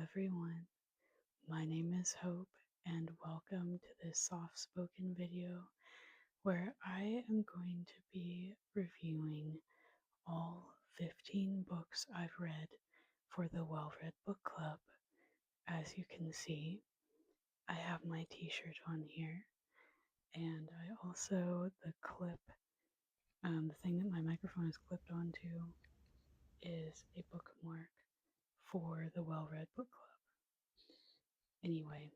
everyone, my name is Hope and welcome to this soft spoken video where I am going to be reviewing all 15 books I've read for the Wellread Book Club. As you can see, I have my t-shirt on here and I also, the thing that my microphone is clipped onto is a bookmark for the Wellread Book Club. Anyway,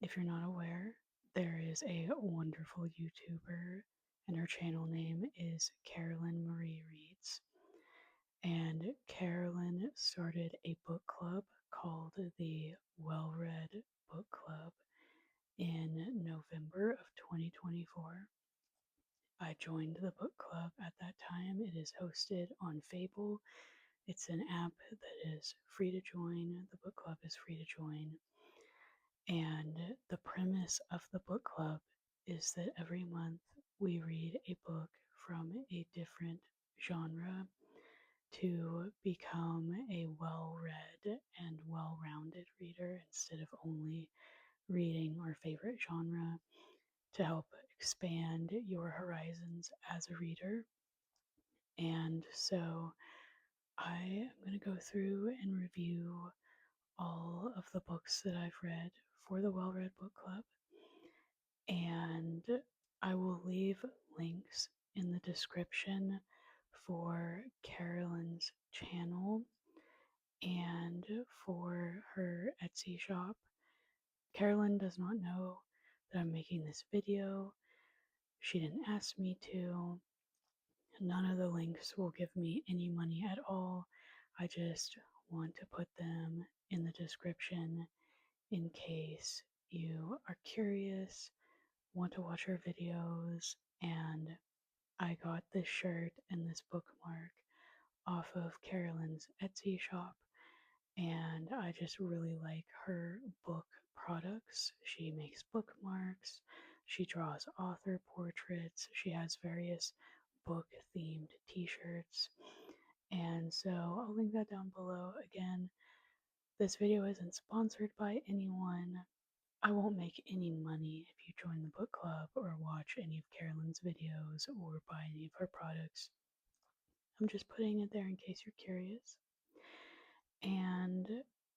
if you're not aware, there is a wonderful YouTuber, and her channel name is Carolyn Marie Reads. And Carolyn started a book club called the Wellread Book Club in November of 2024. I joined the book club at that time. It is hosted on Fable. It's an app that is free to join. The book club is free to join. And the premise of the book club is that every month we read a book from a different genre to become a well read and well rounded reader instead of only reading our favorite genre, to help expand your horizons as a reader. And so I am going to go through and review all of the books that I've read for the Well Read Book Club, and I will leave links in the description for Carolyn's channel and for her Etsy shop. Carolyn does not know that I'm making this video. She didn't ask me to. None of the links will give me any money at all. I just want to put them in the description in case you are curious, want to watch her videos. And I got this shirt and this bookmark off of Carolyn's Etsy shop, and I just really like her book products. She makes bookmarks, she draws author portraits, she has various book themed t-shirts, and so I'll link that down below. Again, this video isn't sponsored by anyone. I won't make any money if you join the book club or watch any of Carolyn's videos or buy any of her products. I'm just putting it there in case you're curious. And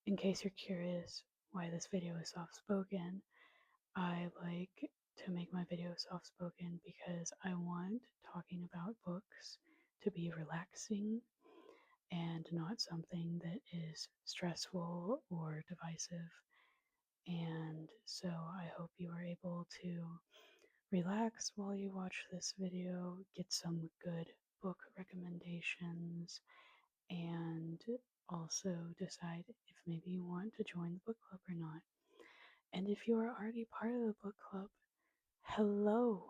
in case you're curious why this video is soft spoken, I like to make my videos soft spoken because I want talking about books to be relaxing and not something that is stressful or divisive. And so I hope you are able to relax while you watch this video, get some good book recommendations, and also decide if maybe you want to join the book club or not. And if you are already part of the book club, hello!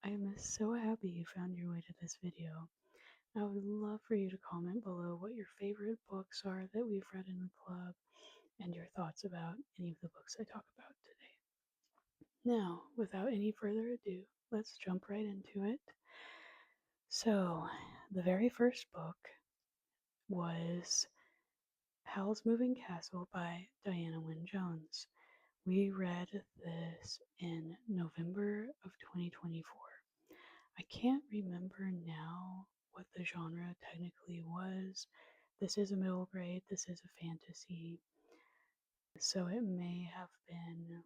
I am so happy you found your way to this video. I would love for you to comment below what your favorite books are that we've read in the club and your thoughts about any of the books I talk about today. Now, without any further ado, let's jump right into it. So, the very first book was Howl's Moving Castle by Diana Wynne Jones. We read this in November of 2024. I can't remember now what the genre technically was. This is a middle grade, this is a fantasy, so it may have been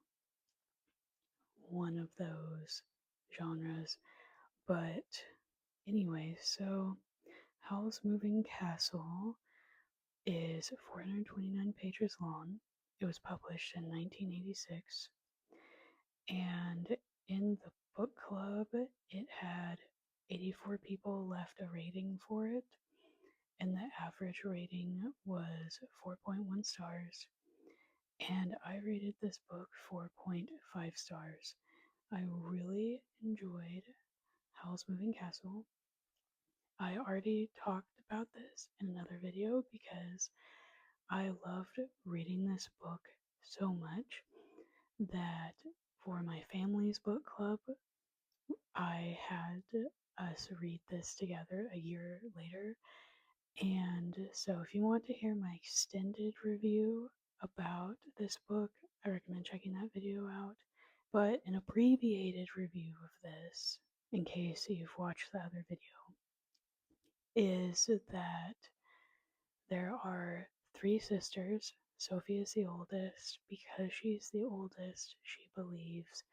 one of those genres. But anyway, so Howl's Moving Castle is 429 pages long. It was published in 1986. And in the book club, it had 84 people left a rating for it. And the average rating was 4.1 stars. And I rated this book 4.5 stars. I really enjoyed Howl's Moving Castle. I already talked about this in another video because I loved reading this book so much that for my family's book club, I had us read this together a year later. And so if you want to hear my extended review about this book, I recommend checking that video out. But an abbreviated review of this, in case you've watched the other video, is that there are three sisters. Sophie is the oldest. Because she's the oldest, she believes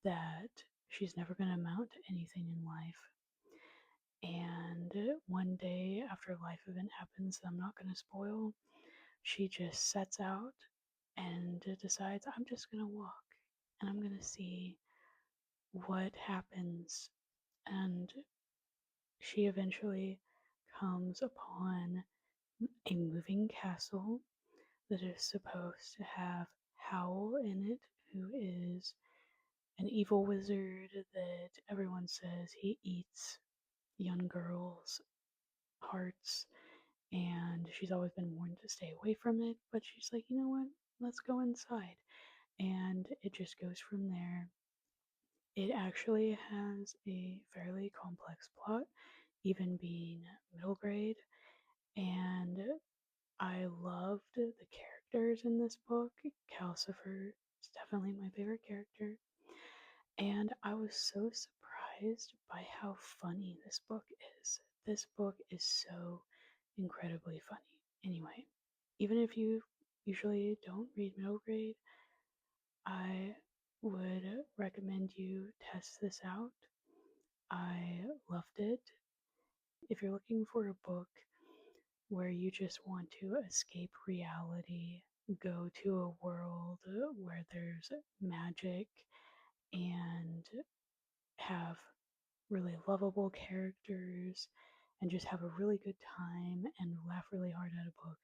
that she's never going to amount to anything in life. And one day, after a life event happens that I'm not going to spoil, she just sets out and decides, I'm just going to walk and I'm going to see what happens. And she eventually comes upon a moving castle that is supposed to have Howl in it, who is an evil wizard that everyone says he eats young girls' hearts, and she's always been warned to stay away from it, but she's like, you know what? Let's go inside. And it just goes from there. It actually has a fairly complex plot, even being middle grade, and I loved the characters in this book. Calcifer is definitely my favorite character. And I was so surprised by how funny this book is. This book is so incredibly funny. Anyway, even if you usually don't read middle grade, I would recommend you test this out. I loved it. If you're looking for a book where you just want to escape reality, go to a world where there's magic, and have really lovable characters, and just have a really good time and laugh really hard at a book,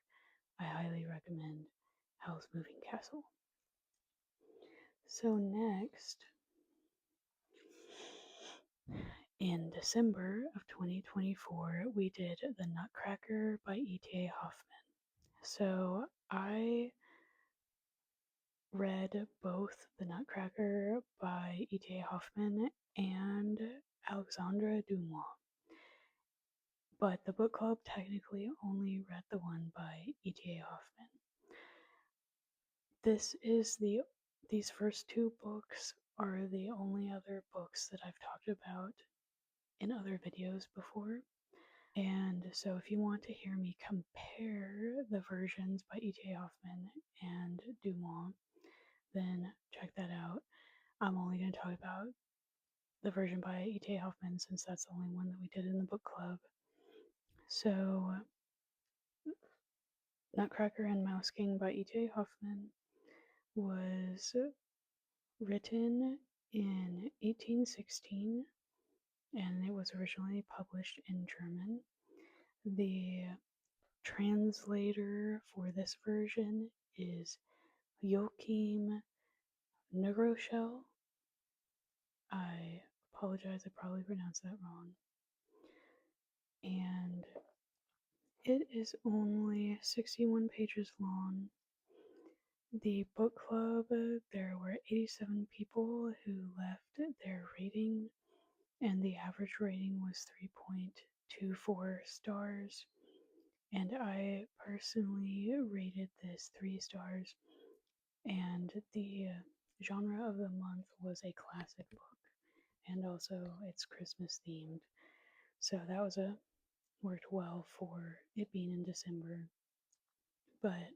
I highly recommend Howl's Moving Castle. So, next, in December of 2024, we did The Nutcracker by E.T.A. Hoffman. So, I read both The Nutcracker by E.T.A. Hoffman and Alexandre Dumas, but the book club technically only read the one by E.T.A. Hoffman. These first two books are the only other books that I've talked about in other videos before. And so if you want to hear me compare the versions by E.T.A. Hoffman and Dumas, then check that out. I'm only going to talk about the version by E.T.A. Hoffman since that's the only one that we did in the book club. So, Nutcracker and Mouse King by E.J. Hoffman was written in 1816 and it was originally published in German. The translator for this version is Joachim Negroschel. I apologize, I probably pronounced that wrong. And it is only 61 pages long. The book club, there were 87 people who left their rating, and the average rating was 3.24 stars. And I personally rated this 3 stars, and the genre of the month was a classic book, and also it's Christmas themed. So that was worked well for it being in December. But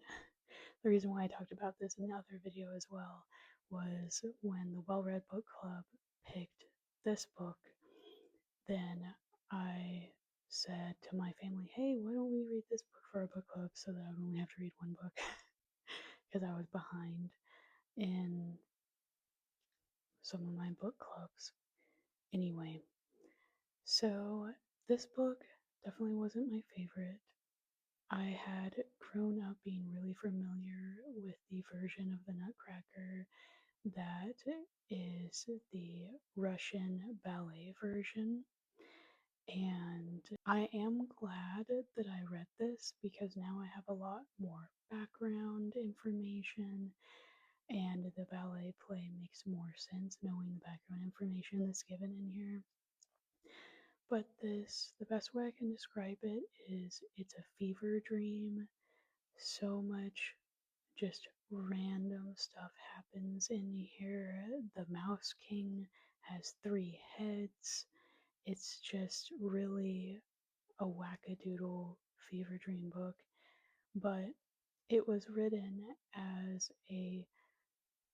the reason why I talked about this in the other video as well was when the Wellread Book Club picked this book, then I said to my family, hey, why don't we read this book for our book club so that I would only have to read one book because I was behind in some of my book clubs. Anyway, so this book definitely wasn't my favorite. I had grown up being really familiar with the version of the Nutcracker that is the Russian ballet version. And I am glad that I read this because now I have a lot more background information and the ballet play makes more sense knowing the background information that's given in here. But the best way I can describe it is it's a fever dream. So much just random stuff happens in here. The Mouse King has 3 heads. It's just really a wackadoodle fever dream book, but it was written as a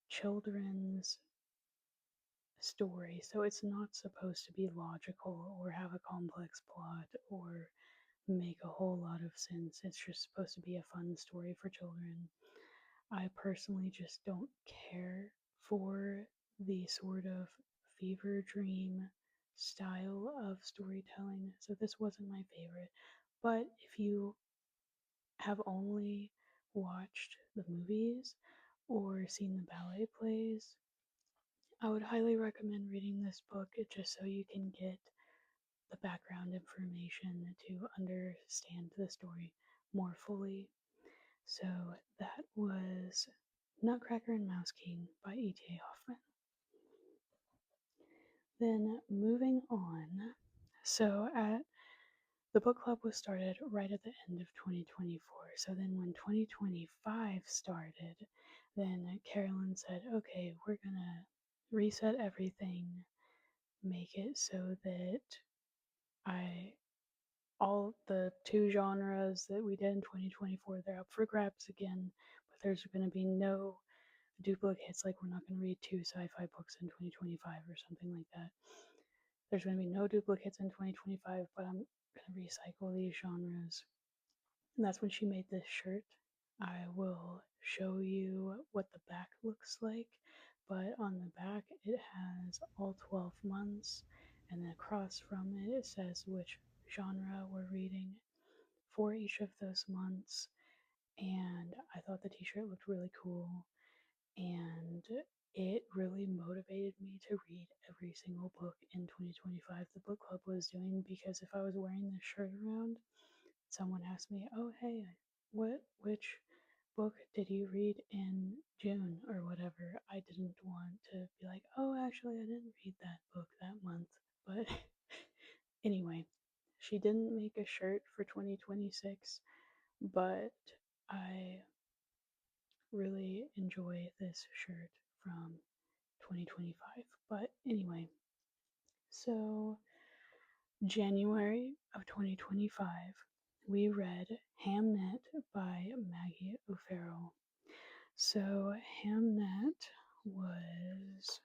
children's story, so it's not supposed to be logical or have a complex plot or make a whole lot of sense. It's just supposed to be a fun story for children. I personally just don't care for the sort of fever dream style of storytelling, so this wasn't my favorite. But if you have only watched the movies or seen the ballet plays, I would highly recommend reading this book just so you can get the background information to understand the story more fully. So that was Nutcracker and Mouse King by E.T.A. Hoffman. Then moving on, so at the book club was started right at the end of 2024. So then when 2025 started, then Carolyn said, okay, we're gonna reset everything, make it so that I all the 2 genres that we did in 2024, they're up for grabs again, but there's going to be no duplicates. Like, we're not going to read 2 sci-fi books in 2025 or something like that. There's going to be no duplicates in 2025, but I'm going to recycle these genres. And that's when she made this shirt. I will show you what the back looks like, but on the back it has all 12 months, and then across from it it says which genre we're reading for each of those months. And I thought the t-shirt looked really cool, and it really motivated me to read every single book in 2025 the book club was doing, because if I was wearing this shirt around, someone asked me, oh hey, which book did you read in June or whatever, I didn't want to be like, oh actually I didn't read that book that month. But anyway, she didn't make a shirt for 2026, but I really enjoy this shirt from 2025. But anyway, so January of 2025, we read Hamnet by Maggie O'Farrell. So Hamnet was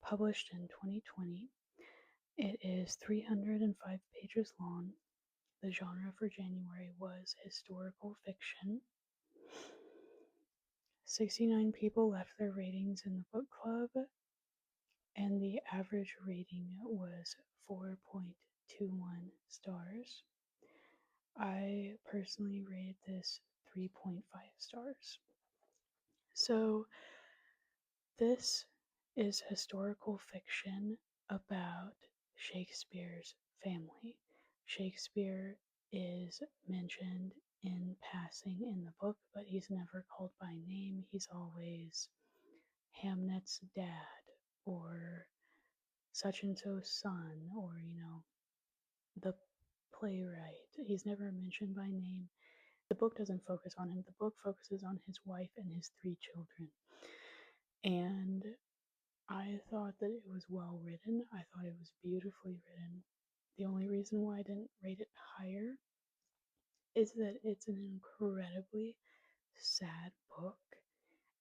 published in 2020. It is 305 pages long. The genre for January was historical fiction. 69 people left their ratings in the book club, and the average rating was 4.21 stars. I personally rated this 3.5 stars. So, this is historical fiction about Shakespeare's family. Shakespeare is mentioned in passing in the book, but he's never called by name. He's always Hamnet's dad, or such and so's son, or, the playwright. He's never mentioned by name. The book doesn't focus on him, the book focuses on his wife and his 3 children. And I thought that it was well written. I thought it was beautifully written. The only reason why I didn't rate it higher is that it's an incredibly sad book,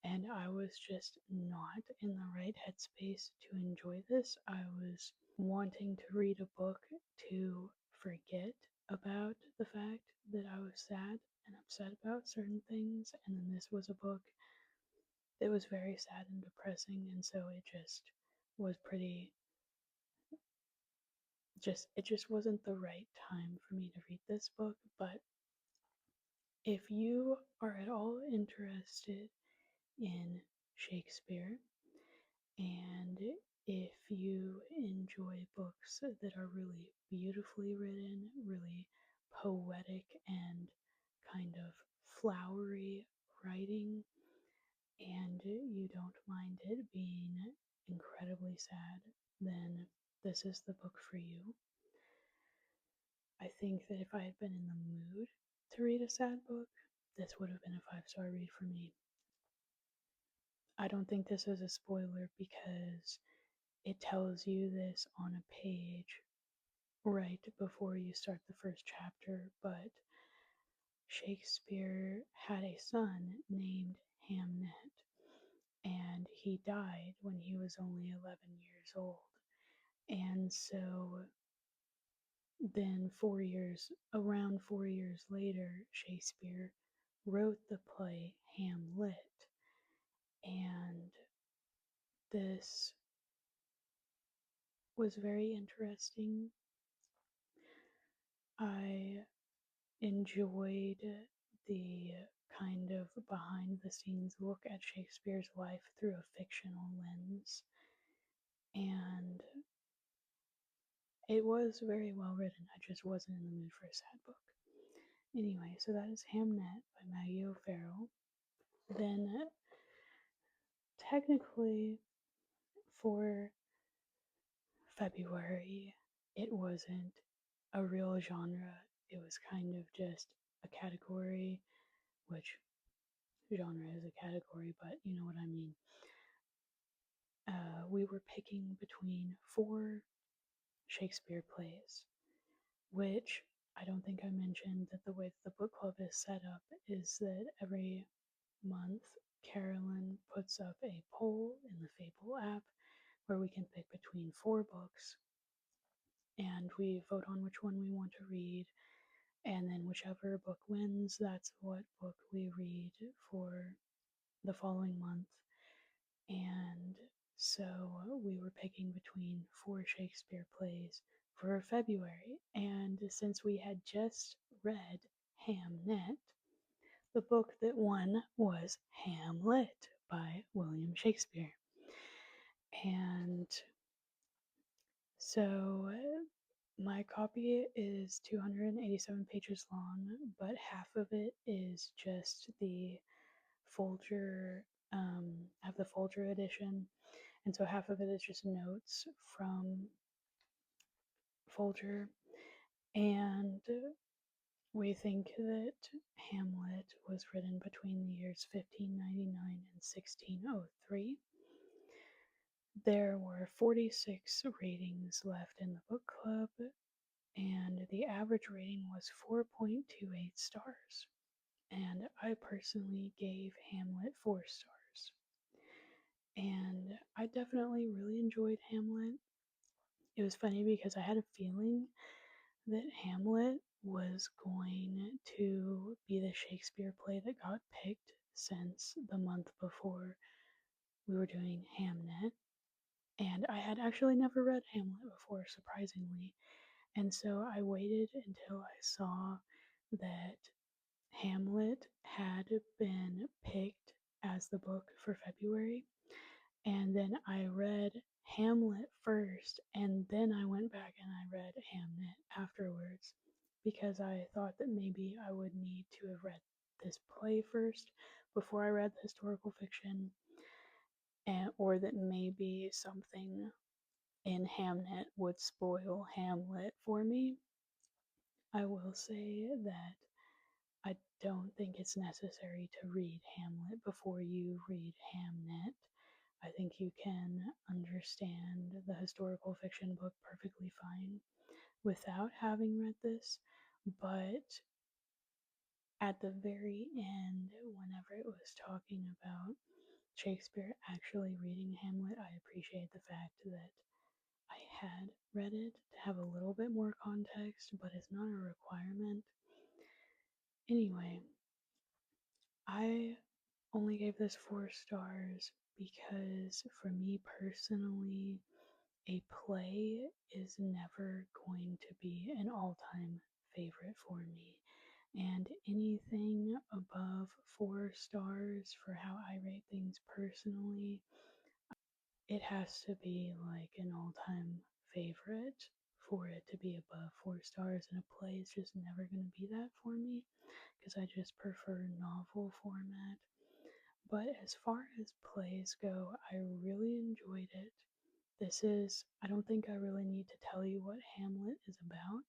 and I was just not in the right headspace to enjoy this. I was wanting to read a book to forget about the fact that I was sad and upset about certain things, and then this was a book that was very sad and depressing, and so it just was pretty it just wasn't the right time for me to read this book. But if you are at all interested in Shakespeare, and if you enjoy books that are really beautifully written, really poetic, and kind of flowery writing, and you don't mind it being incredibly sad, then this is the book for you. I think that if I had been in the mood to read a sad book, this would have been a 5-star read for me. I don't think this is a spoiler because it tells you this on a page right before you start the first chapter, but Shakespeare had a son named Hamnet, and he died when he was only 11 years old. And so then around 4 years later, Shakespeare wrote the play Hamlet. And this was very interesting. I enjoyed the kind of behind the scenes look at Shakespeare's life through a fictional lens. And it was very well written. I just wasn't in the mood for a sad book. Anyway, so that is Hamnet by Maggie O'Farrell. Then, technically, for February, it wasn't a real genre. It was kind of just a category, which genre is a category, but you know what I mean. We were picking between 4 Shakespeare plays, which I don't think I mentioned that the way that the book club is set up is that every month Carolyn puts up a poll in the Fable app where we can pick between 4 books, and we vote on which one we want to read, and then whichever book wins, that's what book we read for the following month. And so we were picking between 4 Shakespeare plays for February, and since we had just read Hamnet, the book that won was Hamlet by William Shakespeare. And so my copy is 287 pages long, but half of it is just the Folger. I have the Folger edition, and so half of it is just notes from Folger. And we think that Hamlet was written between the years 1599 and 1603. There were 46 ratings left in the book club, and the average rating was 4.28 stars. And I personally gave Hamlet 4 stars. And I definitely really enjoyed Hamlet. It was funny because I had a feeling that Hamlet was going to be the Shakespeare play that got picked since the month before we were doing Hamnet. And I had actually never read Hamlet before, surprisingly. And so I waited until I saw that Hamlet had been picked as the book for February. And then I read Hamlet first, and then I went back and I read Hamnet afterwards because I thought that maybe I would need to have read this play first before I read the historical fiction, or that maybe something in Hamnet would spoil Hamlet for me. I will say that I don't think it's necessary to read Hamlet before you read Hamnet. I think you can understand the historical fiction book perfectly fine without having read this, but at the very end, whenever it was talking about Shakespeare actually reading Hamlet, I appreciate the fact that I had read it to have a little bit more context, but it's not a requirement. Anyway, I only gave this 4 stars because for me personally, a play is never going to be an all-time favorite for me. And anything above 4 stars for how I rate things personally, it has to be like an all-time favorite for it to be above 4 stars, and a play is just never going to be that for me because I just prefer novel format. But as far as plays go, I really enjoyed it. I don't think I really need to tell you what Hamlet is about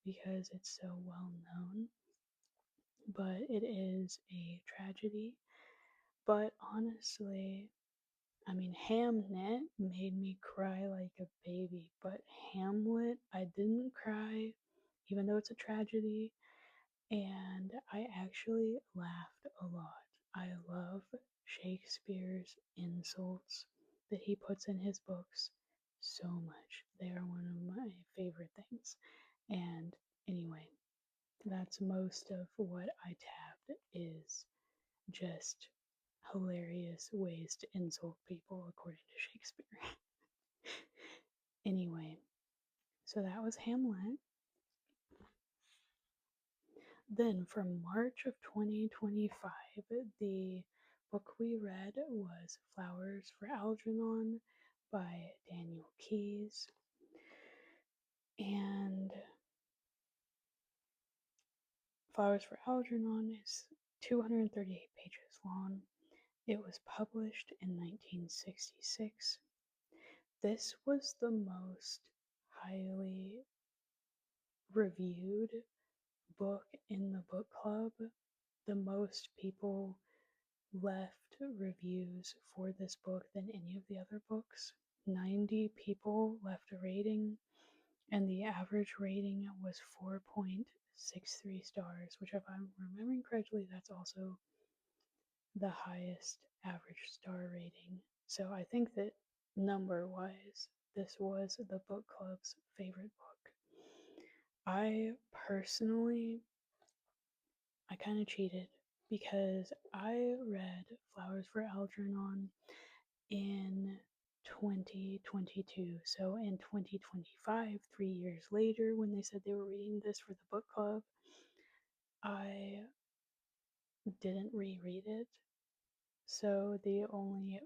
because it's so well known. but it is a tragedy. But honestly, I mean, Hamnet made me cry like a baby, but Hamlet, I didn't cry, even though it's a tragedy, and I actually laughed a lot. I love Shakespeare's insults that he puts in his books so much. They are one of my favorite things. And anyway, that's most of what I tabbed is just hilarious ways to insult people according to Shakespeare. Anyway, so that was Hamlet. Then from March of 2025, the book we read was Flowers for Algernon by Daniel Keyes. And Flowers for Algernon is 238 pages long. It was published in 1966. This was the most highly reviewed book in the book club. The most people left reviews for this book than any of the other books. 90 people left a rating, and the average rating was 4.63 stars, which, if I'm remembering correctly, that's also the highest average star rating. So I think that number wise, this was the book club's favorite book. I personally, I kind of cheated because I read Flowers for Algernon in 2022. So in 2025, 3 years later, when they said they were reading this for the book club, I didn't reread it. So the only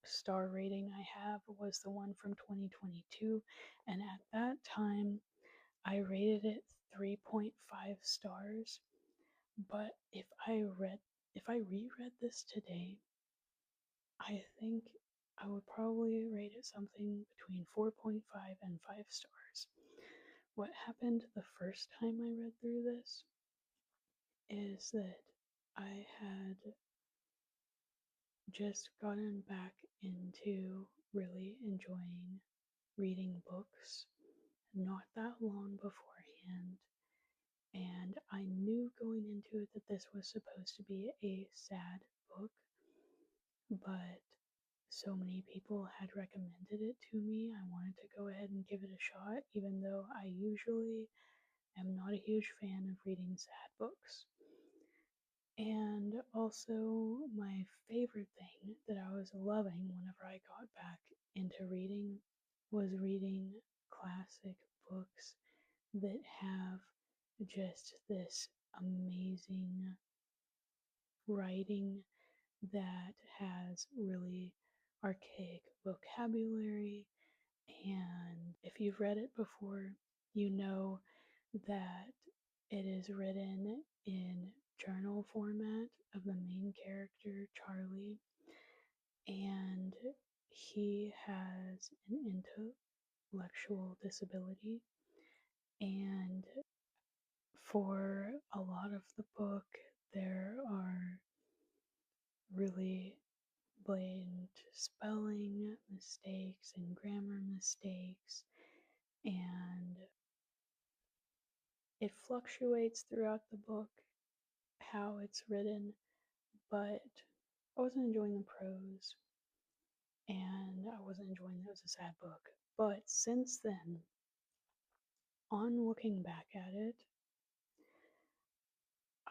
star rating I have was the one from 2022. And at that time, I rated it 3.5 stars. But if I reread this today, I think I would probably rate it something between 4.5 and 5 stars. What happened the first time I read through this is that I had just gotten back into really enjoying reading books not that long beforehand, and I knew going into it that this was supposed to be a sad book, but so many people had recommended it to me. I wanted to go ahead and give it a shot, even though I usually am not a huge fan of reading sad books. And also, my favorite thing that I was loving whenever I got back into reading was reading classic books that have just this amazing writing that has really archaic vocabulary. And if you've read it before, you know that it is written in journal format of the main character, Charlie, and he has an intellectual disability. And for a lot of the book, there are really blatant spelling mistakes and grammar mistakes, and it fluctuates throughout the book how it's written, but I wasn't enjoying the prose and I wasn't enjoying that it was a sad book. But since then, on looking back at it,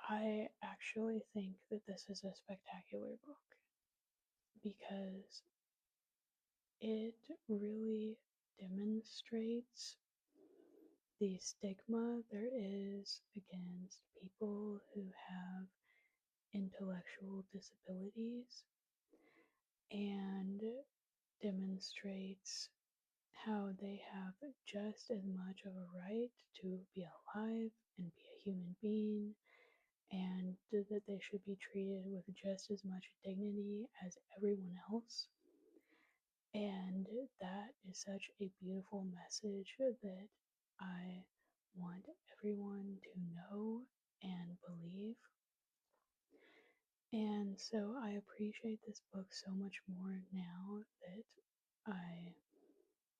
I actually think that this is a spectacular book because it really demonstrates the stigma there is against people who have intellectual disabilities and demonstrates how they have just as much of a right to be alive and be a human being, and that they should be treated with just as much dignity as everyone else. And that is such a beautiful message that I want everyone to know and believe. And so I appreciate this book so much more now that I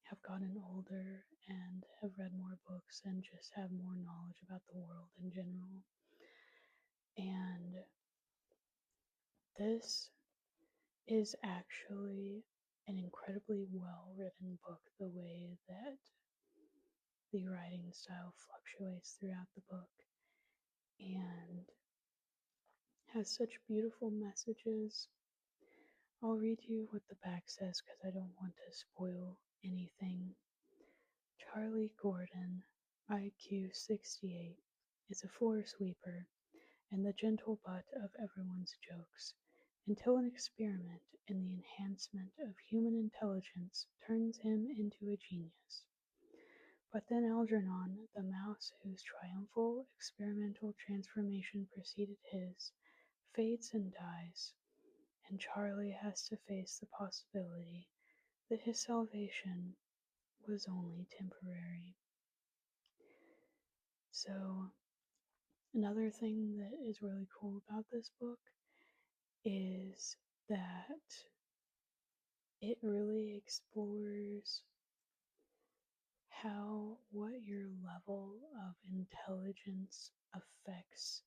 have gotten older and have read more books and just have more knowledge about the world in general. And this is actually an incredibly well written book, the way that the writing style fluctuates throughout the book and has such beautiful messages. I'll read you what the back says because I don't want to spoil anything. Charlie Gordon, IQ 68, is a floor sweeper and the gentle butt of everyone's jokes, until an experiment in the enhancement of human intelligence turns him into a genius. But then Algernon, the mouse whose triumphal experimental transformation preceded his, fades and dies, and Charlie has to face the possibility that his salvation was only temporary. So, another thing that is really cool about this book is that it really explores how what your level of intelligence affects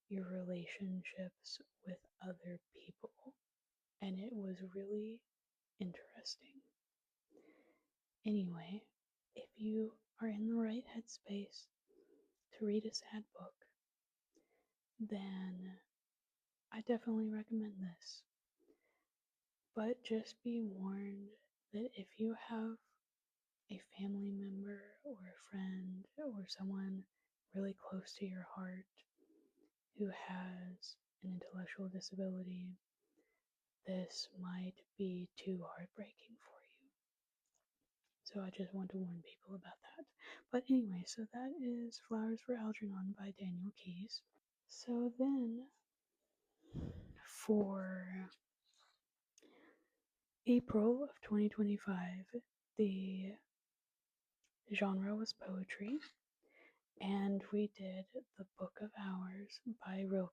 your relationships with other people. And it was really interesting. Anyway, if you are in the right headspace to read a sad book, then I definitely recommend this. But just be warned that if you have a family member or a friend or someone really close to your heart who has an intellectual disability, this might be too heartbreaking for you. So I just want to warn people about that. But anyway, so that is Flowers for Algernon by Daniel Keyes. So then for April of 2025, the genre was poetry, and we did The Book of Hours by Rilke.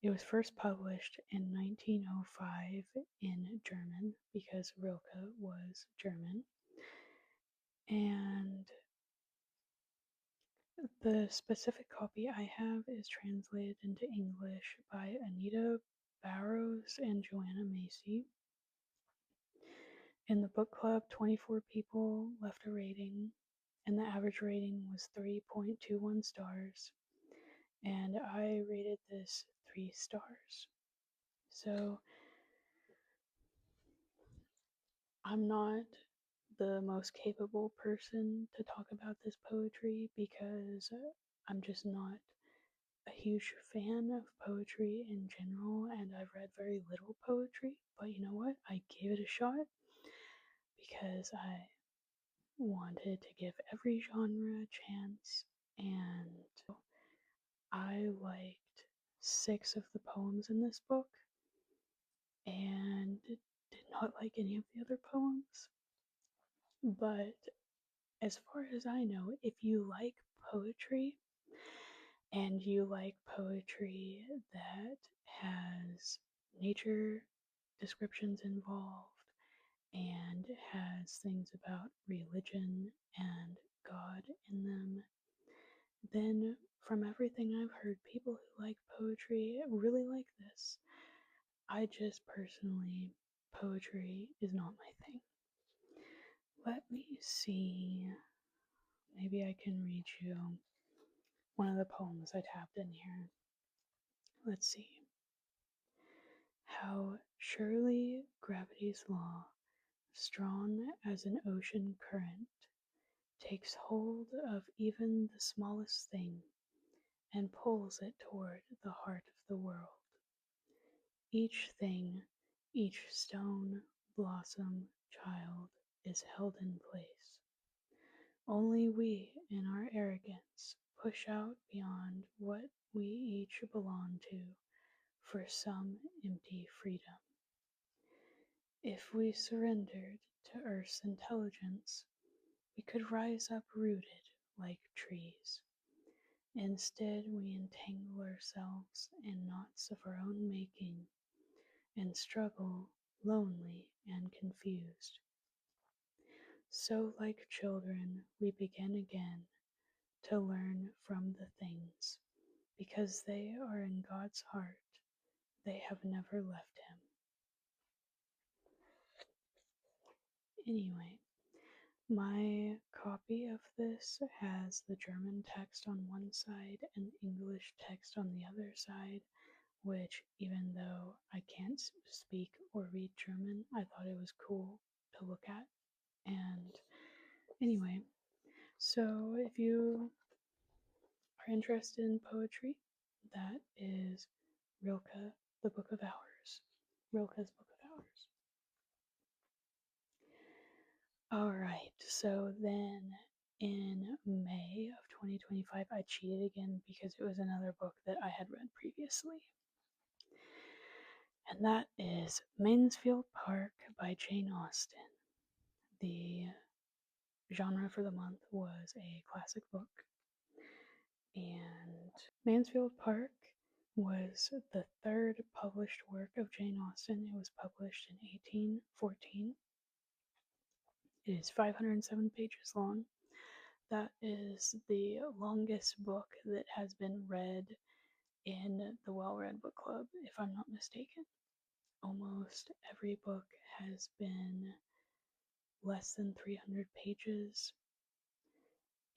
It was first published in 1905 in German because Rilke was German. And the specific copy I have is translated into English by Anita Barrows and Joanna Macy. In the book club, 24 people left a rating, and the average rating was 3.21 stars. And I rated this 3 stars. So I'm not the most capable person to talk about this poetry because I'm just not a huge fan of poetry in general, and I've read very little poetry. But you know what? I gave it a shot because I wanted to give every genre a chance, and I liked 6 of the poems in this book and did not like any of the other poems. But as far as I know, if you like poetry and you like poetry that has nature descriptions involved and has things about religion and God in them, then from everything I've heard, people who like poetry really like this. I just personally, poetry is not my thing. Let me see. Maybe I can read you one of the poems I tapped in here. Let's see. How surely gravity's law, strong as an ocean current, takes hold of even the smallest thing and pulls it toward the heart of the world. Each thing, each stone, blossom, child is held in place. Only we, in our arrogance, push out beyond what we each belong to for some empty freedom. If we surrendered to Earth's intelligence, we could rise up rooted like trees. Instead, we entangle ourselves in knots of our own making and struggle, lonely and confused. So, like children, we begin again to learn from the things, because they are in God's heart. They have never left Him. Anyway, my copy of this has the German text on one side and the English text on the other side, which, even though I can't speak or read German, I thought it was cool to look at. And anyway, so if you are interested in poetry, that is Rilke, the Book of Hours. Rilke's Book of Hours. Alright, so then in May of 2025, I cheated again because it was another book that I had read previously. And that is Mansfield Park by Jane Austen. The genre for the month was a classic book. And Mansfield Park was the third published work of Jane Austen. It was published in 1814. It is 507 pages long. That is the longest book that has been read in the Wellread book club, if I'm not mistaken. Almost every book has been less than 300 pages,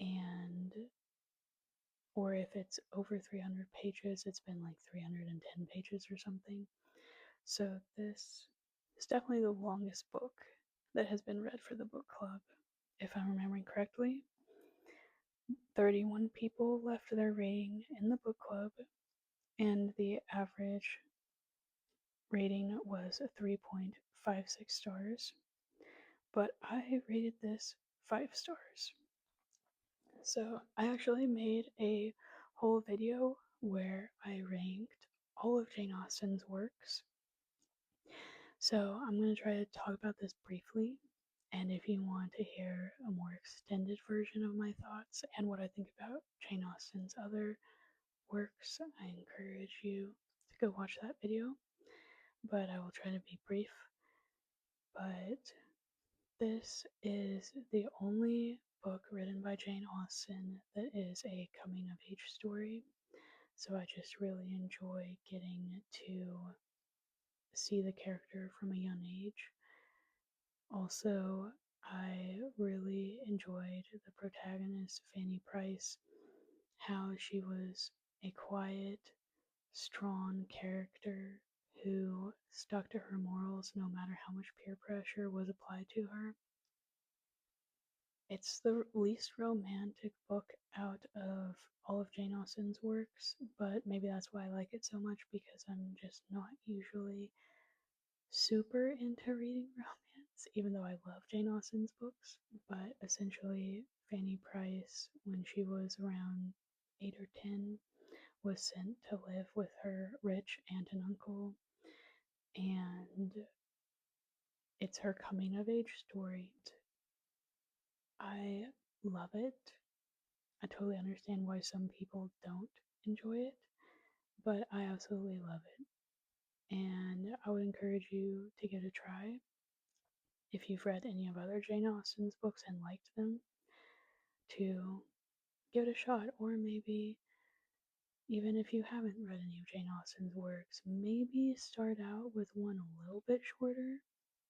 and or if it's over 300 pages, it's been like 310 pages or something. So this is definitely the longest book that has been read for the book club. If I'm remembering correctly, 31 people left their rating in the book club, and the average rating was 3.56 stars. But I rated this 5 stars. So I actually made a whole video where I ranked all of Jane Austen's works. So I'm going to try to talk about this briefly. And if you want to hear a more extended version of my thoughts and what I think about Jane Austen's other works, I encourage you to go watch that video. But I will try to be brief. But this is the only book written by Jane Austen that is a coming of age story. So I just really enjoy getting to see the character from a young age. Also, I really enjoyed the protagonist, Fanny Price, how she was a quiet, strong character who stuck to her morals no matter how much peer pressure was applied to her. It's the least romantic book out of all of Jane Austen's works, but maybe that's why I like it so much, because I'm just not usually super into reading romance, even though I love Jane Austen's books. But essentially, Fanny Price, when she was around 8 or 10, was sent to live with her rich aunt and uncle, and it's her coming of age story. I love it. I totally understand why some people don't enjoy it, but I absolutely love it. And I would encourage you to give it a try. If you've read any of other Jane Austen's books and liked them, to give it a shot. Or maybe, even if you haven't read any of Jane Austen's works, maybe start out with one a little bit shorter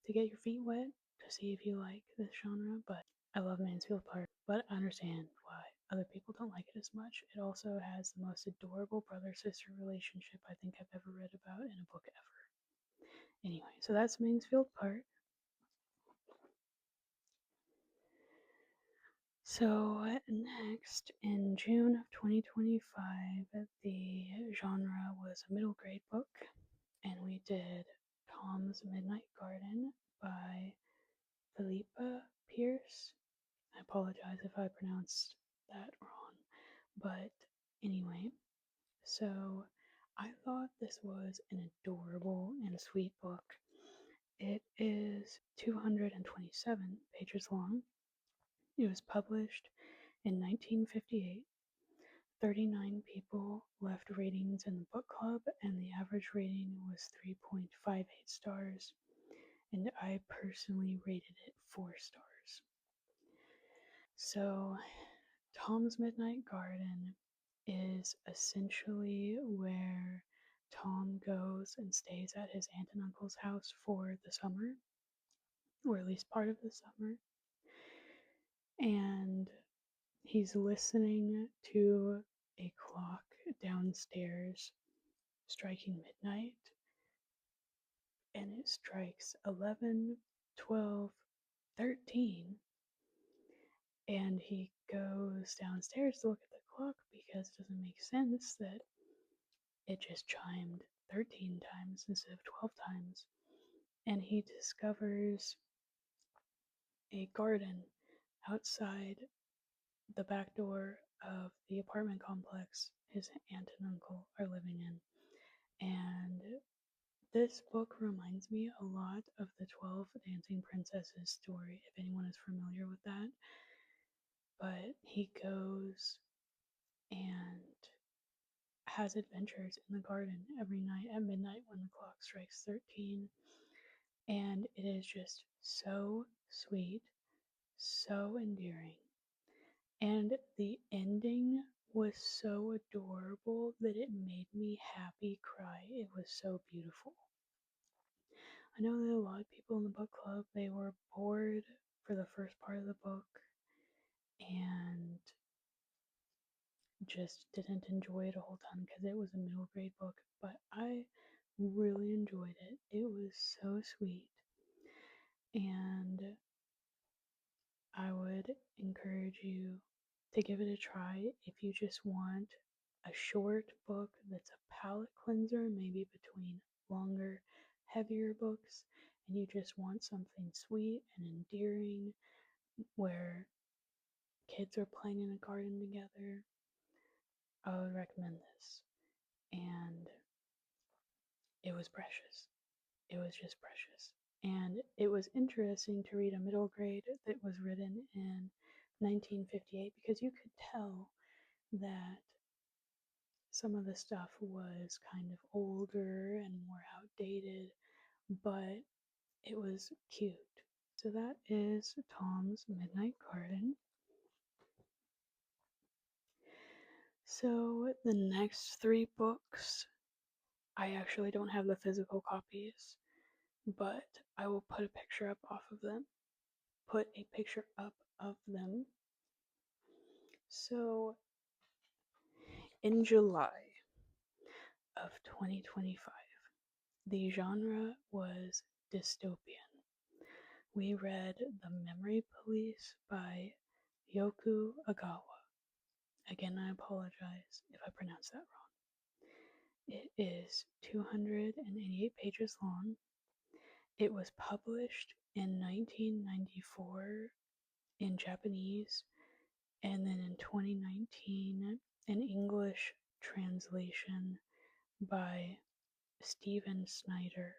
to get your feet wet to see if you like this genre. But I love Mansfield Park, but I understand why other people don't like it as much. It also has the most adorable brother-sister relationship I think I've ever read about in a book ever. Anyway, so that's Mansfield Park. So next, in June of 2025, the genre was a middle grade book, and we did Tom's Midnight Garden by Philippa Pierce. I apologize if I pronounced that wrong, but anyway, so I thought this was an adorable and sweet book. It is 227 pages long. It was published In 1958, 39 people left ratings in the book club, and the average rating was 3.58 stars, and I personally rated it 4 stars. So, Tom's Midnight Garden is essentially where Tom goes and stays at his aunt and uncle's house for the summer, or at least part of the summer, and he's listening to a clock downstairs striking midnight, and it strikes 11, 12, 13, and he goes downstairs to look at the clock because it doesn't make sense that it just chimed 13 times instead of 12 times. And he discovers a garden outside the back door of the apartment complex his aunt and uncle are living in. And this book reminds me a lot of the 12 Dancing Princesses story, if anyone is familiar with that. But he goes and has adventures in the garden every night at midnight when the clock strikes 13. And it is just so sweet, so endearing. And the ending was so adorable that it made me happy cry. It was so beautiful. I know that a lot of people in the book club, they were bored for the first part of the book and just didn't enjoy it a whole ton because it was a middle grade book, but I really enjoyed it. It was so sweet, and I would encourage you to give it a try if you just want a short book that's a palate cleanser, maybe between longer, heavier books, and you just want something sweet and endearing where kids are playing in a garden together. I would recommend this. And it was precious. It was just precious. And it was interesting to read a middle grade that was written in 1958 because you could tell that some of the stuff was kind of older and more outdated, but it was cute. So that is Tom's Midnight Garden. So the next 3 books, I actually don't have the physical copies, but I will put a picture up off of them. Put a picture up of them. So in July of 2025, the genre was dystopian. We read The Memory Police by Yoku Agawa. Again, I apologize if I pronounced that wrong. It is 288 pages long. It was published in 1994 in Japanese, and then in 2019, an English translation by Stephen Snyder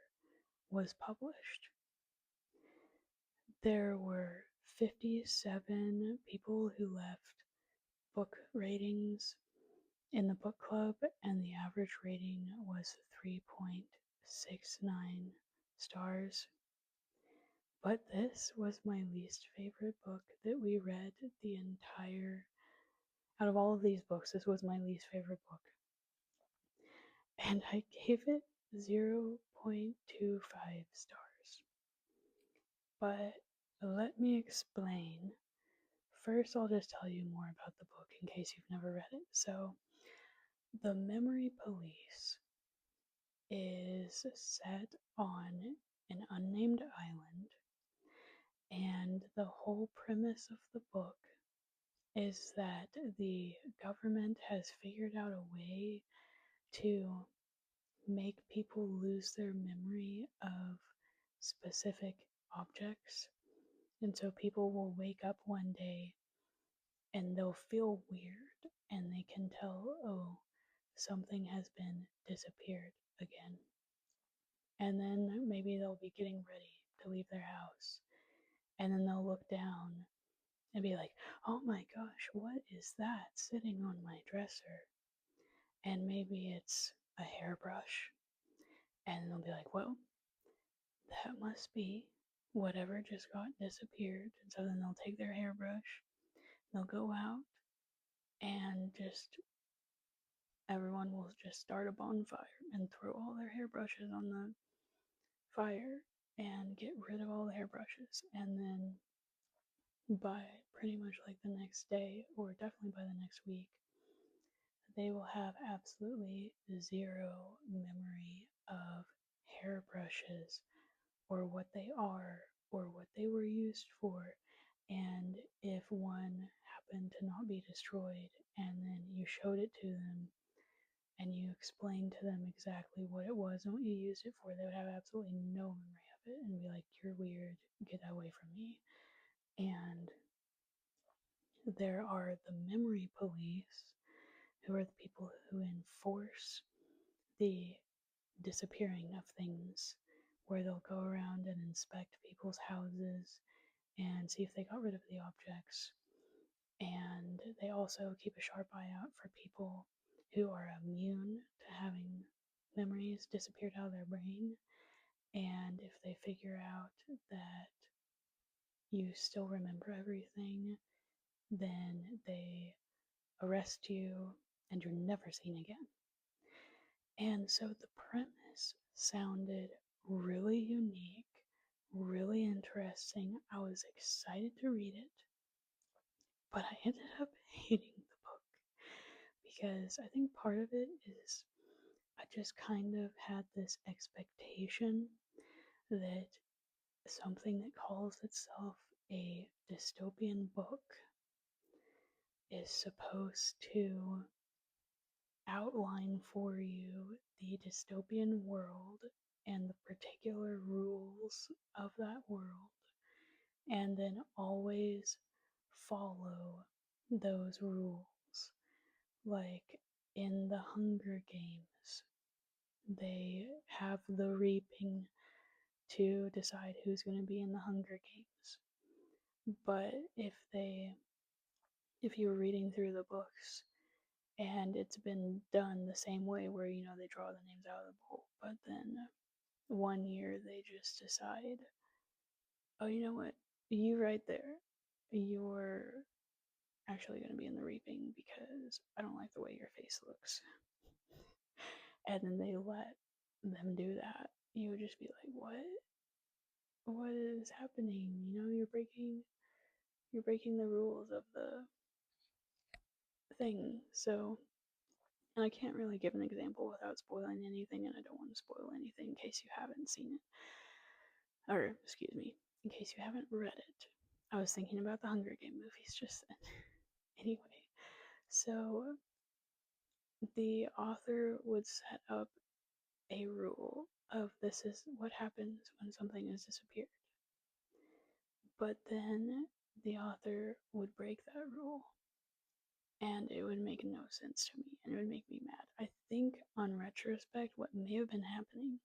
was published. There were 57 people who left book ratings in the book club, and the average rating was 3.69 stars. But this was my least favorite book that we read the entire. Out of all of these books, this was my least favorite book. And I gave it 0.25 stars. But let me explain. First, I'll just tell you more about the book in case you've never read it. So, The Memory Police is set on an unnamed island, and the whole premise of the book is that the government has figured out a way to make people lose their memory of specific objects. And so people will wake up one day and they'll feel weird and they can tell, oh, something has been disappeared again. And then maybe they'll be getting ready to leave their house. And then they'll look down and be like, oh my gosh, what is that sitting on my dresser? And maybe it's a hairbrush. And they'll be like, well, that must be whatever just got disappeared. And so then they'll take their hairbrush, they'll go out, and just everyone will just start a bonfire and throw all their hairbrushes on the fire and get rid of all the hairbrushes. And then by pretty much like the next day, or definitely by the next week, they will have absolutely zero memory of hairbrushes or what they are or what they were used for. And if one happened to not be destroyed and then you showed it to them and you explained to them exactly what it was and what you used it for, they would have absolutely no memory of it and be like, you're weird, get away from me. And there are the memory police, who are the people who enforce the disappearing of things, where they'll go around and inspect people's houses and see if they got rid of the objects. And they also keep a sharp eye out for people who are immune to having memories disappeared out of their brain. And if they figure out that you still remember everything, then they arrest you and you're never seen again. And so the premise sounded really unique, really interesting. I was excited to read it, but I ended up hating the book because I think part of it is I just kind of had this expectation that something that calls itself a dystopian book is supposed to outline for you the dystopian world and the particular rules of that world, and then always follow those rules. Like in the Hunger Games, they have the reaping to decide who's going to be in the Hunger Games. But if you're reading through the books and it's been done the same way where they draw the names out of the bowl, but then one year they just decide, oh, you know what, you right there, you're actually going to be in the reaping because I don't like the way your face looks. And then they let them do that. You would just be like, what is happening? You're breaking the rules of the thing. So, and I can't really give an example without spoiling anything, and I don't want to spoil anything in case you haven't seen it. Or, excuse me, in case you haven't read it. I was thinking about the Hunger Game movies just then. Anyway, so the author would set up a rule of this is what happens when something has disappeared. But then the author would break that rule and it would make no sense to me and it would make me mad. I think on retrospect, what may have been happening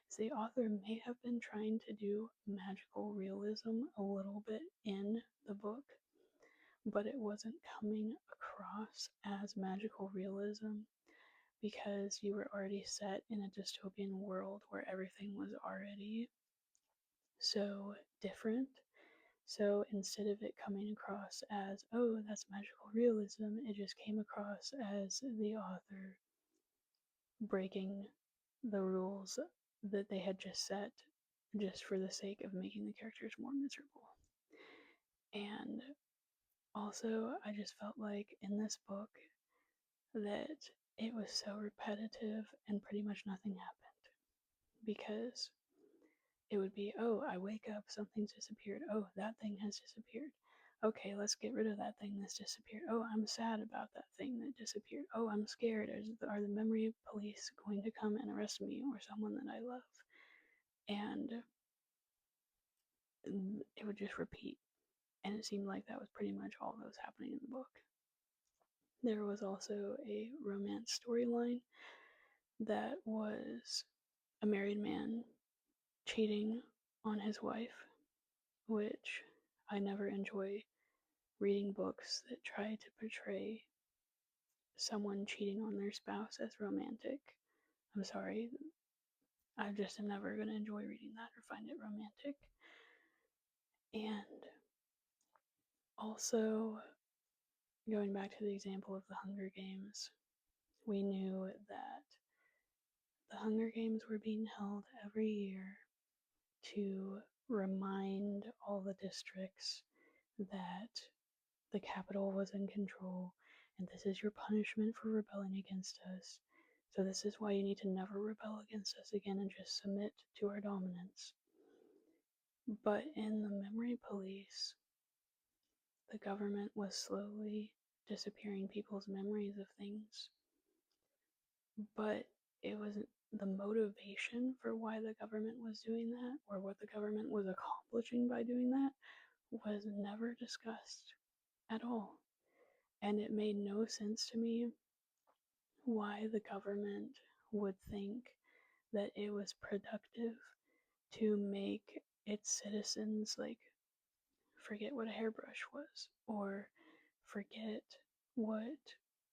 is the author may have been trying to do magical realism a little bit in the book, but it wasn't coming across as magical realism because you were already set in a dystopian world where everything was already so different. So instead of it coming across as, oh, that's magical realism, it just came across as the author breaking the rules that they had just set just for the sake of making the characters more miserable. And also, I just felt like in this book that it was so repetitive and pretty much nothing happened because it would be, oh, I wake up, something's disappeared. Oh, that thing has disappeared. Okay, let's get rid of that thing that's disappeared. Oh, I'm sad about that thing that disappeared. Oh, I'm scared. Are the memory police going to come and arrest me or someone that I love? And it would just repeat. And it seemed like that was pretty much all that was happening in the book. There was also a romance storyline that was a married man cheating on his wife, which I never enjoy reading books that try to portray someone cheating on their spouse as romantic. I'm sorry, I just am never going to enjoy reading that or find it romantic. And also, going back to the example of the Hunger Games, we knew that the Hunger Games were being held every year to remind all the districts that the capital was in control, and this is your punishment for rebelling against us. So, this is why you need to never rebel against us again and just submit to our dominance. But in the memory police, the government was slowly disappearing people's memories of things. But it was the motivation for why the government was doing that, or what the government was accomplishing by doing that, was never discussed at all. And it made no sense to me why the government would think that it was productive to make its citizens like forget what a hairbrush was, or forget what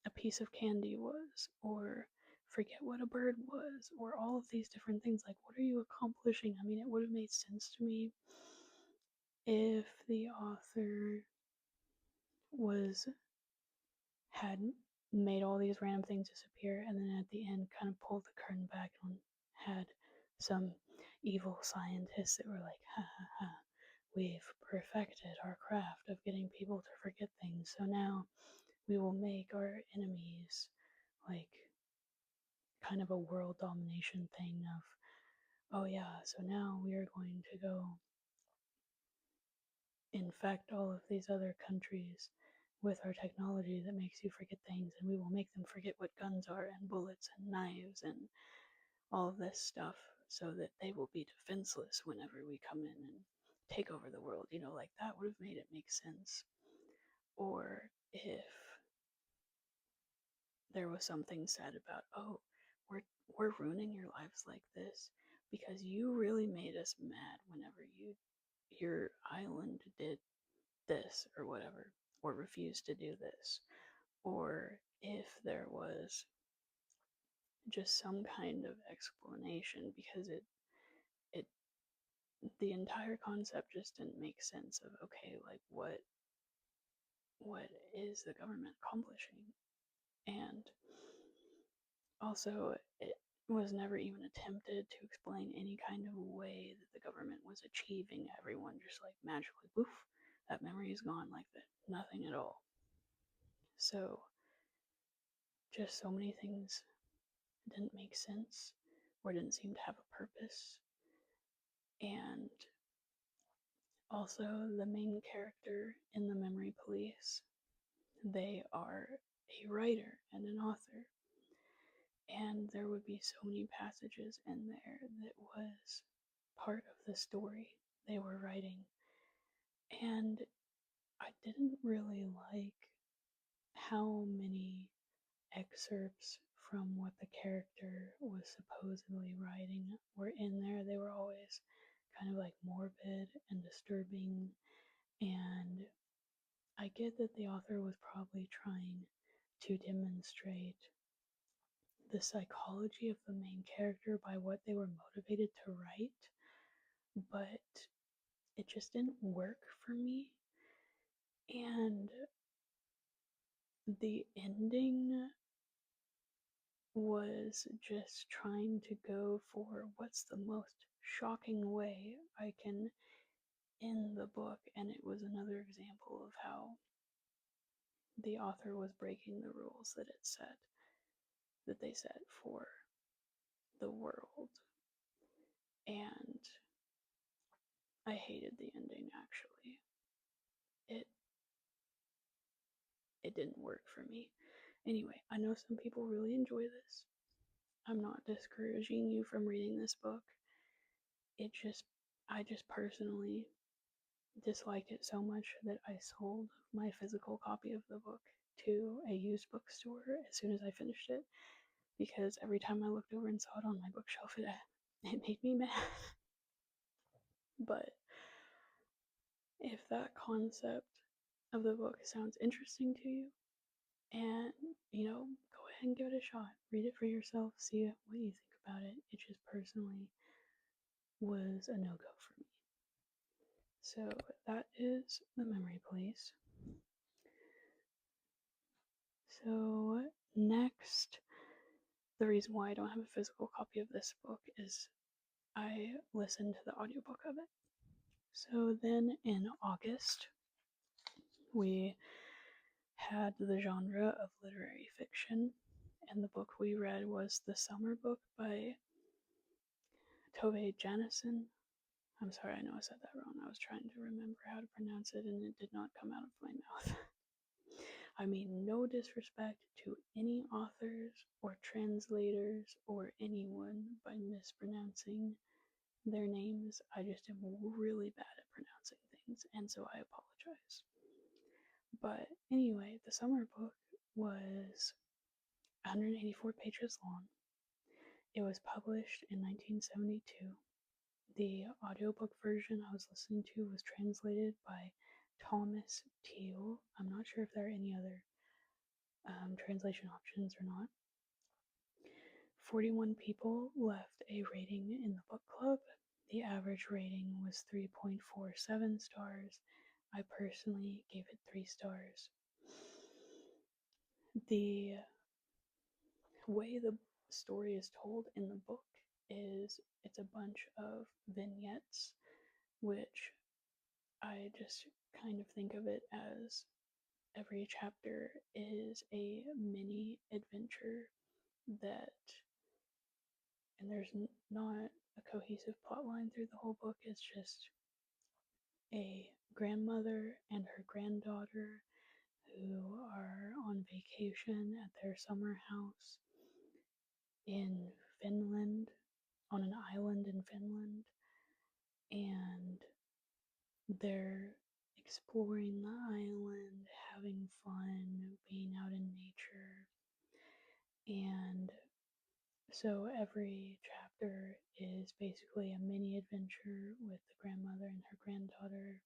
a piece of candy was, or forget what a bird was, or all of these different things. Like, what are you accomplishing? I mean, it would have made sense to me if the author was had made all these random things disappear and then at the end kind of pulled the curtain back and had some evil scientists that were like, ha ha ha, we've perfected our craft of getting people to forget things, so now we will make our enemies like kind of a world domination thing of, oh yeah, so now we are going to go infect all of these other countries with our technology that makes you forget things, and we will make them forget what guns are and bullets and knives and all of this stuff so that they will be defenseless whenever we come in and take over the world. You know, like that would have made it make sense. Or if there was something said about, oh, we're ruining your lives like this because you really made us mad whenever your island did this or whatever, or refused to do this. Or if there was just some kind of explanation, because it the entire concept just didn't make sense of, okay, like what is the government accomplishing? And also, it was never even attempted to explain any kind of way that the government was achieving everyone just like magically, poof, that memory is gone like that. Nothing at all. So, just so many things didn't make sense or didn't seem to have a purpose. And also, the main character in the Memory Police, they are a writer and an author. And there would be so many passages in there that was part of the story they were writing. And I didn't really like how many excerpts from what the character was supposedly writing were in there. They were always kind of like morbid and disturbing. And I get that the author was probably trying to demonstrate the psychology of the main character by what they were motivated to write, but it just didn't work for me. And the ending was just trying to go for what's the most shocking way I can end the book, and it was another example of how the author was breaking the rules that they set for the world. And I hated the ending, actually. It it didn't work for me. Anyway, I know some people really enjoy this. I'm not discouraging you from reading this book. I just personally disliked it so much that I sold my physical copy of the book to a used bookstore as soon as I finished it, because every time I looked over and saw it on my bookshelf, it made me mad. But if that concept of the book sounds interesting to you, and go ahead and give it a shot. Read it for yourself, see what you think about it. It just personally was a no go for me. So that is The Memory Place. So next, the reason why I don't have a physical copy of this book is I listened to the audiobook of it. So then in August, we had the genre of literary fiction, and the book we read was The Summer Book by Tove Jansson. I'm sorry, I know I said that wrong. I was trying to remember how to pronounce it and it did not come out of my mouth. I mean, no disrespect to any authors or translators or anyone by mispronouncing their names. I just am really bad at pronouncing things, and so I apologize. But anyway, the summer book was 184 pages long. It was published in 1972. The audiobook version I was listening to was translated by Thomas Teal. I'm not sure if there are any other translation options or not. 41 people left a rating in the book club. The average rating was 3.47 stars. I personally gave it 3 stars. The way the story is told in the book is it's a bunch of vignettes, which I just kind of think of it as every chapter is a mini adventure that, and there's not a cohesive plot line through the whole book. It's just a grandmother and her granddaughter who are on vacation at their summer house in Finland, on an island in Finland, and they're exploring the island, having fun, being out in nature. And so every chapter is basically a mini adventure with the grandmother and her granddaughter.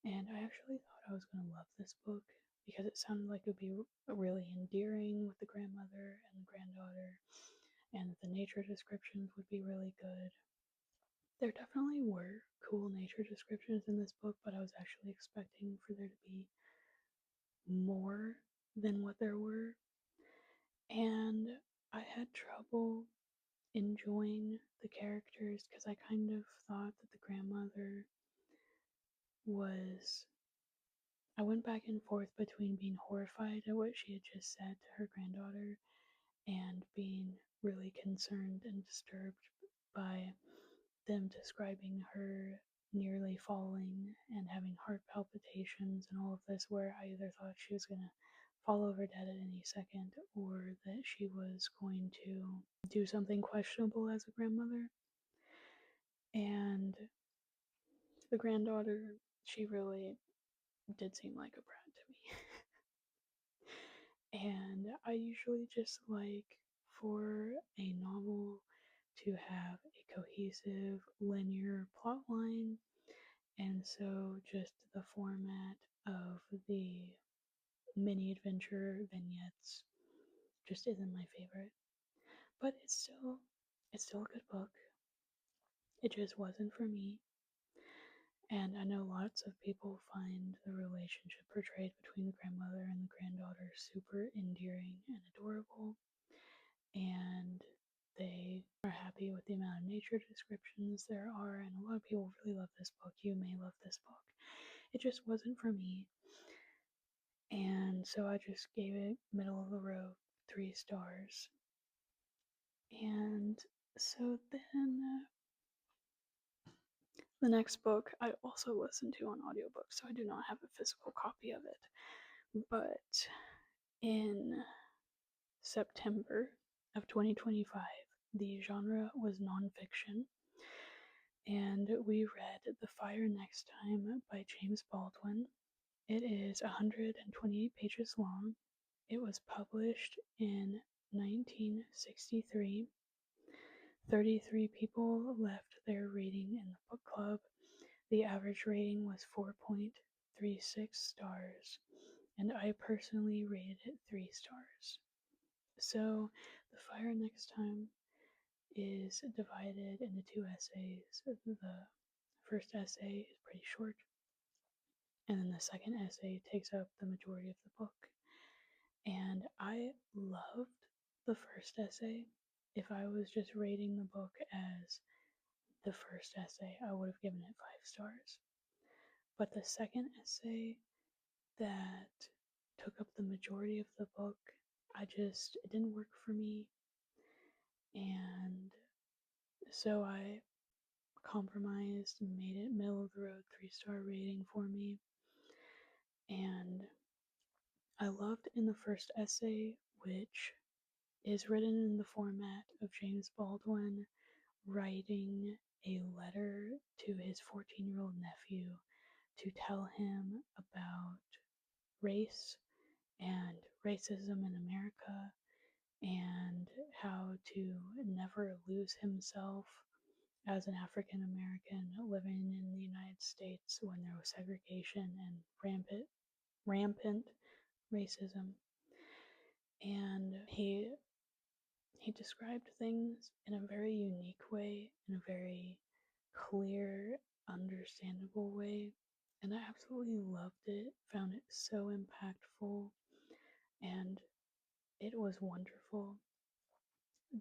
And I actually thought I was going to love this book because it sounded like it would be really endearing with the grandmother and the granddaughter, and the nature descriptions would be really good. There definitely were cool nature descriptions in this book, but I was actually expecting for there to be more than what there were. And I had trouble enjoying the characters because I kind of thought that the grandmother was. I went back and forth between being horrified at what she had just said to her granddaughter and being really concerned and disturbed by them describing her nearly falling and having heart palpitations and all of this, where I either thought she was going to fall over dead at any second or that she was going to do something questionable as a grandmother. And the granddaughter, she really did seem like a brat to me. And I usually just like for a novel to have a cohesive, linear plot line, and so just the format of the mini adventure vignettes just isn't my favorite. But it's still a good book. It just wasn't for me. And I know lots of people find the relationship portrayed between the grandmother and the granddaughter super endearing and adorable. And they are happy with the amount of nature descriptions there are. And a lot of people really love this book. You may love this book. It just wasn't for me. And so I just gave it middle of the road 3 stars. And so then the next book I also listened to on audiobook, so I do not have a physical copy of it. But in September of 2025, the genre was nonfiction, and we read The Fire Next Time by James Baldwin. It is 128 pages long. It was published in 1963. 33 people left their rating in the book club. The average rating was 4.3 stars, and I personally rated it 3 stars. So, The Fire Next Time is divided into 2 essays. The first essay is pretty short, and then the second essay takes up the majority of the book. And I loved the first essay. If I was just rating the book as the first essay, I would have given it 5 stars. But the second essay that took up the majority of the book, it didn't work for me. And so I compromised and made it middle of the road 3-star rating for me. And I loved in the first essay, which is written in the format of James Baldwin writing a letter to his 14-year-old nephew to tell him about race and racism in America and how to never lose himself as an African American living in the United States when there was segregation and rampant racism. And he described things in a very unique way, in a very clear, understandable way, and I absolutely loved it, found it so impactful, and it was wonderful.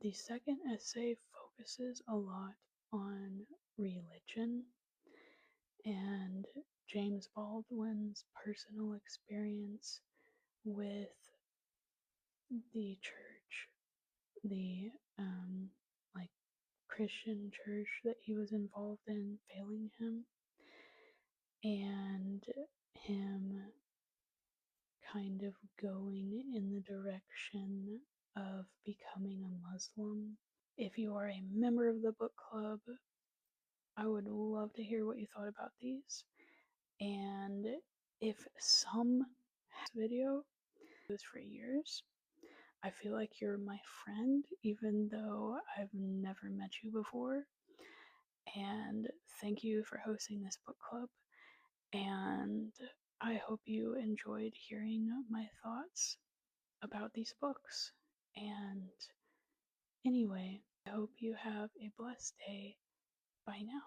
The second essay focuses a lot on religion and James Baldwin's personal experience with the church, the like Christian church that he was involved in failing him, and him kind of going in the direction of becoming a Muslim. If you are a member of the book club, I would love to hear what you thought about these. And if some video was for years, I feel like you're my friend, even though I've never met you before. And thank you for hosting this book club. And I hope you enjoyed hearing my thoughts about these books. And anyway, I hope you have a blessed day. Bye now.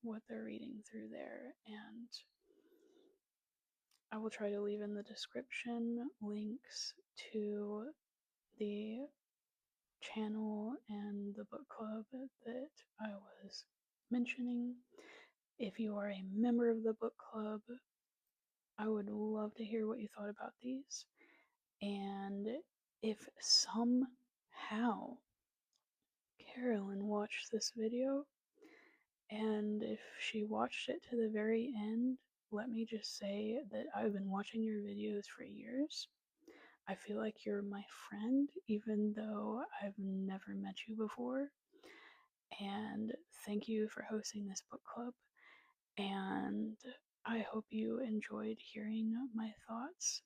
what they're reading through there. And I will try to leave in the description links to the channel and the book club that I was mentioning. If you are a member of the book club, I would love to hear what you thought about these. And if somehow Carolyn watched this video, and if she watched it to the very end, let me just say that I've been watching your videos for years. I feel like you're my friend, even though I've never met you before. And thank you for hosting this book club. And I hope you enjoyed hearing my thoughts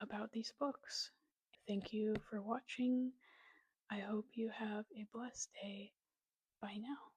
about these books. Thank you for watching. I hope you have a blessed day. Bye now.